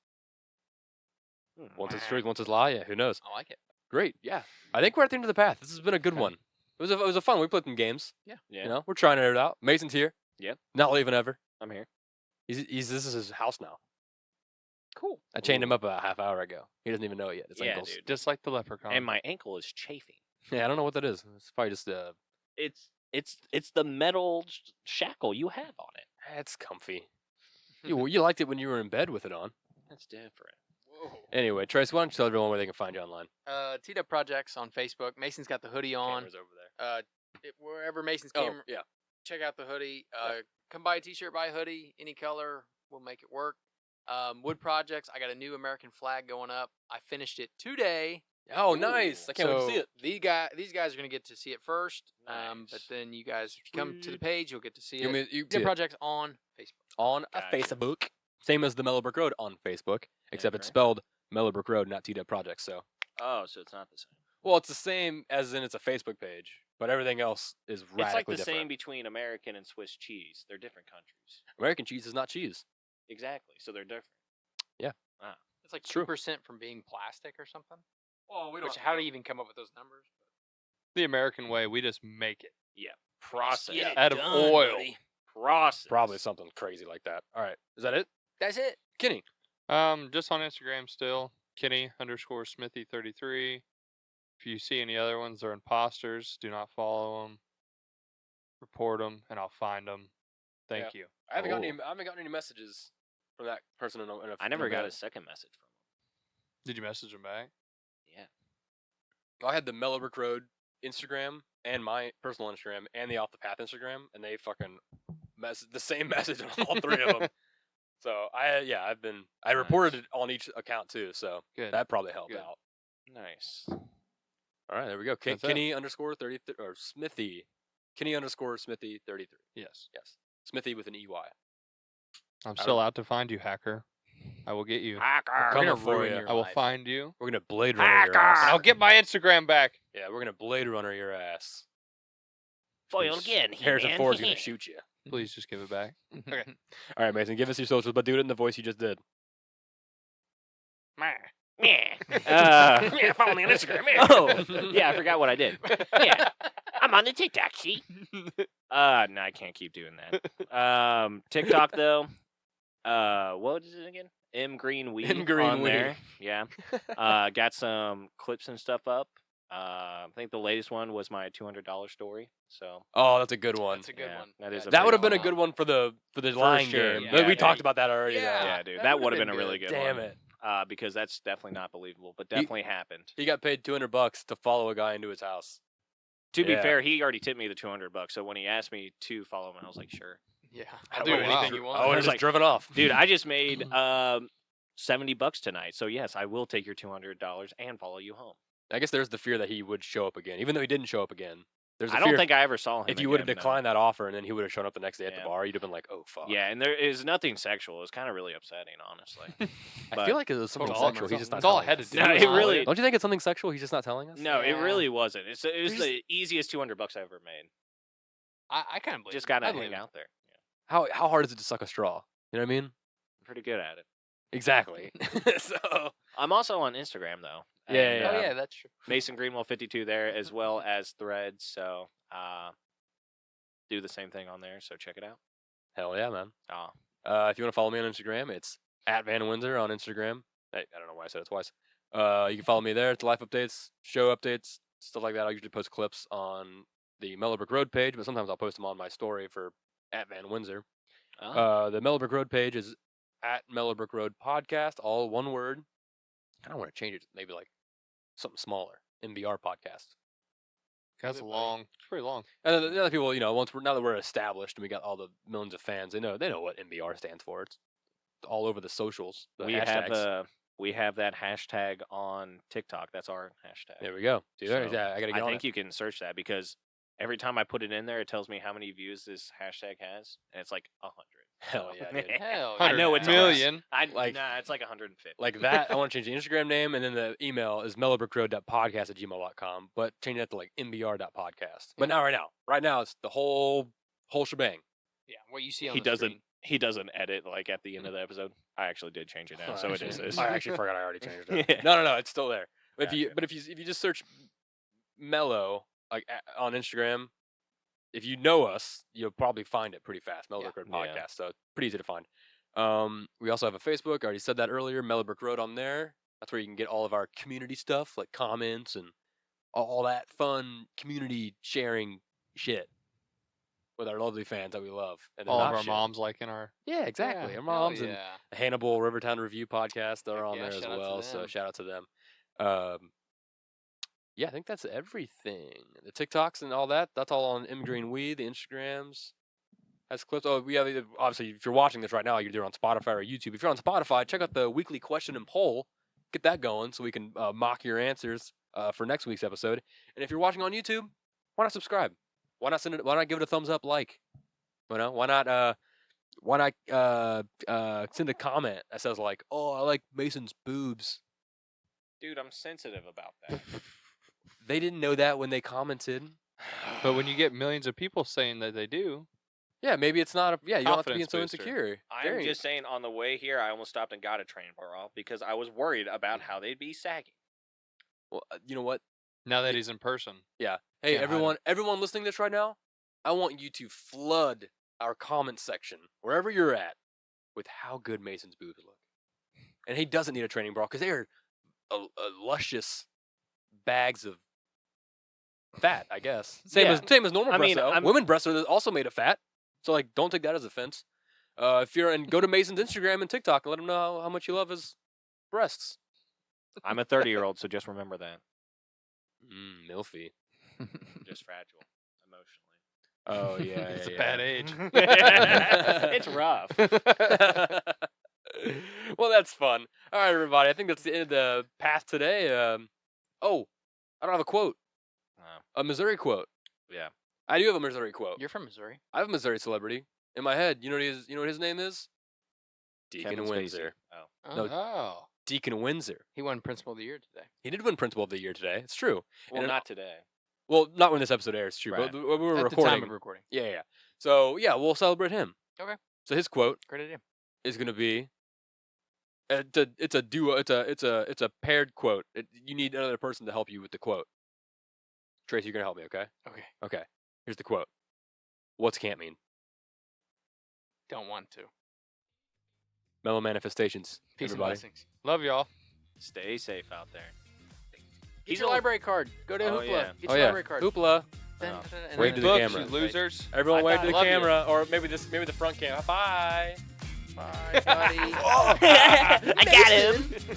Hmm. Once it's truth, once it's lie. Yeah, who knows? I like it. Great. Yeah. I think we're at the end of the path. This has been a good Okay. one. It was a fun one. We played some games. Yeah. You know, we're trying it out. Mason's here. Yep. Not leaving ever. I'm here. This is his house now. Cool. I chained him up about a half hour ago. He doesn't even know it yet. His Yeah, ankles. dude. Just like the leprechaun. And my ankle is chafing. Yeah, I don't know what that is. It's probably just It's the metal shackle you have on it. it's comfy. You liked it when you were in bed with it on. That's different. Whoa. Anyway, Trace, why don't you tell everyone where they can find you online? T-Dub Projects on Facebook. Mason's got the hoodie on. Cameras over there. Wherever Mason's Oh, camera, yeah. check out the hoodie. Come buy a t-shirt, buy a hoodie, any color, we'll make it work. Wood projects, I got a new American flag going up. I finished it today. Oh, nice. I can't wait to see So it. These guys are gonna get to see it first. But Nice. then you guys, if you come to the page, you'll get to see You it. mean you T-Dub Projects on Facebook. on a Gotcha. Facebook. Same as the Mellow Brick Road on Facebook, except it's Okay. spelled Mellow Brick Road, not T-Dub Project. So, Oh, so it's not the same. well, it's the same as in it's a Facebook page, but everything else is radically It's like the different. same between American and Swiss cheese. They're different countries. American cheese is not cheese. Exactly. So they're different. It's like It's true. 2% from being plastic or something. Well, we Which how do you even come up with those numbers? the American way, we just make it. Process. Get it Out of done, oil. buddy. Process. Probably something crazy like that. All right, is that it, That's it. Kenny? Just on Instagram still, Kenny_Smithy33. If you see any other ones, they're imposters. Do not follow them. Report them, and I'll find them. Thank you. I haven't gotten any messages from that person in a I never in a got a bit. second message from Did you message them back? him. Yeah. I had the Mellow Brick Road Instagram and my personal Instagram and the Off the Path Instagram, and they fucking the same message on all three of them. So I reported it on each account too, so Good. that probably helped Good. out. Nice. All right, there we go. That's it. Kenny _ 33 or Smithy. Kenny _ Smithy 33. Yes. Yes, Smithy with an EY. I'm still out to find you, hacker. I will get you. Hacker. We're Gonna coming for ruin you. your I will life. find you. We're gonna Blade Runner your ass. And I'll get my Instagram back. Yeah, we're gonna Blade Runner your ass. Foiled again. Harrison He-Man. Ford's gonna shoot you. Please just give it back. Okay. All right, Mason, give us your socials, but do it in the voice you just did. Yeah. Yeah, follow me on Instagram. Yeah. Oh, yeah, I forgot what I did. Yeah. I'm on the TikTok sheet. No, I can't keep doing that. TikTok though. What is it again? M Green Weed. M Green on Weed. there. Yeah. Got some clips and stuff up. I think the latest one was my $200 story. So Oh, that's a good one. That's a good yeah, one. That is. That would have pretty been a fun good one for the line sure, game. yeah. We Yeah. talked about that already. Yeah. though. Yeah, dude, that that would've would have been been a really good Damn one. it. Because that's definitely not believable, but definitely happened. He got paid $200 to follow a guy into his house. To be Yeah. fair, he already tipped me the $200. So when he asked me to follow him, I was like, sure. Yeah, I I'll do would've anything just- you want. I would I have was just like, driven off. Dude, I just made $70 tonight. So yes, I will take your $200 and follow you home. I guess there's the fear that he would show up again, even though he didn't show up again. There's a I don't fear think I ever saw him. if you would have again, no. declined that offer and then he would have shown up the next day at the Yeah. bar, you'd have been like, oh fuck. Yeah, and there is nothing sexual. It was kind of really upsetting, honestly. I feel like it was something Total sexual. He's just not It's all telling I had us. to do. No, was it follow really- Don't you think it's something sexual? He's just not telling us. No, it Yeah. really wasn't. It was There's- the easiest $200 I ever made. I kind of believe. Just it. gotta I hang believe it. out there. Yeah, How hard is it to suck a straw? You know what I mean? I'm pretty good at it. Exactly. So I'm also on Instagram though. Yeah, and, yeah. Oh yeah, that's true. Mason Greenwell 52 there, as well as Threads. So do the same thing on there. So check it out. hell yeah, man. Oh, If you want to follow me on Instagram, it's @VanWindsor on Instagram. I don't know why I said it twice. You can follow me there. It's life updates, show updates, stuff like that. I usually post clips on the Mellow Brick Road page, but sometimes I'll post them on my story for @VanWindsor. The Mellow Brick Road page is @Mellow Brick Road Podcast, all one word. I don't want to change it, maybe like something smaller. MBR Podcast. That's long. It's pretty long. And then the other people, now that we're established and we got all the millions of fans, they know what MBR stands for. It's all over the socials. The hashtags. we have that hashtag on TikTok. That's our hashtag. There we go. See there? So, Yeah, I gotta get I on think it. you can search that because every time I put it in there, it tells me how many views this hashtag has, and it's like 100. Hell yeah, dude. Hell, I know 100 it's million. Nah, it's like 150. Like that, I want to change the Instagram name, and then the email is mellowbrickroad.podcast@gmail.com, but change that to like mbr.podcast. But now, right now, it's the whole shebang. Yeah, what you see on he the doesn't. screen. He doesn't edit like at the end of the episode. I actually did change it now, so it is. this. I actually forgot I already changed it. Yeah. No, it's still there. But Gotcha. if you just search Mellow on Instagram, if you know us, you'll probably find it pretty fast. Mellow Yeah. Brick Road Yeah. Podcast, so pretty easy to find. We also have a Facebook. I already said that earlier. Mellow Brick Road on there. That's where you can get all of our community stuff, like comments and all that fun community sharing shit with our lovely fans that we love. And they're All of not our shit. moms liking our. Yeah, exactly. Yeah, Our hell moms and yeah. the Hannibal Rivertown Review podcast, they're Heck on yeah, there as shout out to well. So them. shout out to them. Yeah, I think that's everything. The TikToks and all that, that's all on M Green Weed, the Instagrams. Has clips. Oh, we have obviously if you're watching this right now, you're either on Spotify or YouTube. If you're on Spotify, check out the weekly question and poll. Get that going so we can mock your answers for next week's episode. And if you're watching on YouTube, why not subscribe? Why not give it a thumbs up, like? Why not send a comment that says like, "Oh, I like Mason's boobs." Dude, I'm sensitive about that. They didn't know that when they commented. But when you get millions of people saying that they do, Yeah, maybe it's not. You don't have to be Confidence so booster. insecure. I'm just saying, on the way here, I almost stopped and got a train bra because I was worried about how they'd be sagging. Well, you know what? now that he's in person, Hey, Can't hide 'em. everyone listening to this right now, I want you to flood our comment section wherever you're at with how good Mason's boobs look. And he doesn't need a training bra because they are a luscious bags of fat, I guess. Same Yeah. as normal I breasts. mean, though. I'm- Women breasts are also made of fat, so like don't take that as offense. If you're and go to Mason's Instagram and TikTok and let him know how much you love his breasts. I'm a 30-year-old, so just remember that. Milfy. Just fragile emotionally. Oh yeah, It's yeah, a bad age. It's rough. Well, that's fun. All right, everybody. I think that's the end of the path today. Oh, I don't have a quote. A Missouri quote. Yeah. I do have a Missouri quote. You're from Missouri. I have a Missouri celebrity in my head. You know what his name is? Deacon Kevin Spacey. Windsor. Oh. No. Oh. Deacon Windsor. He won Principal of the Year today. He did win Principal of the Year today. It's true. Well, And not today. Well, not when this episode airs, true. Right. But we were At recording. the time of recording. Yeah. So yeah, we'll celebrate him. Okay. So his quote Great idea. is going to be. It's a duo. It's a paired quote. You need another person to help you with the quote. Tracy, you're gonna help me, okay? Okay. Okay. Here's the quote. What's can't mean? Don't want to. Mellow manifestations. Peace everybody. and blessings. Love y'all. Stay safe out there. Get your library card. Go to Oh, Hoopla. yeah. Get Oh your yeah. library card. Hoopla. And Wave to then- the Books, camera. you losers. Everyone I wave to the love you. camera, or maybe the front camera. Bye. Bye, buddy. I got him.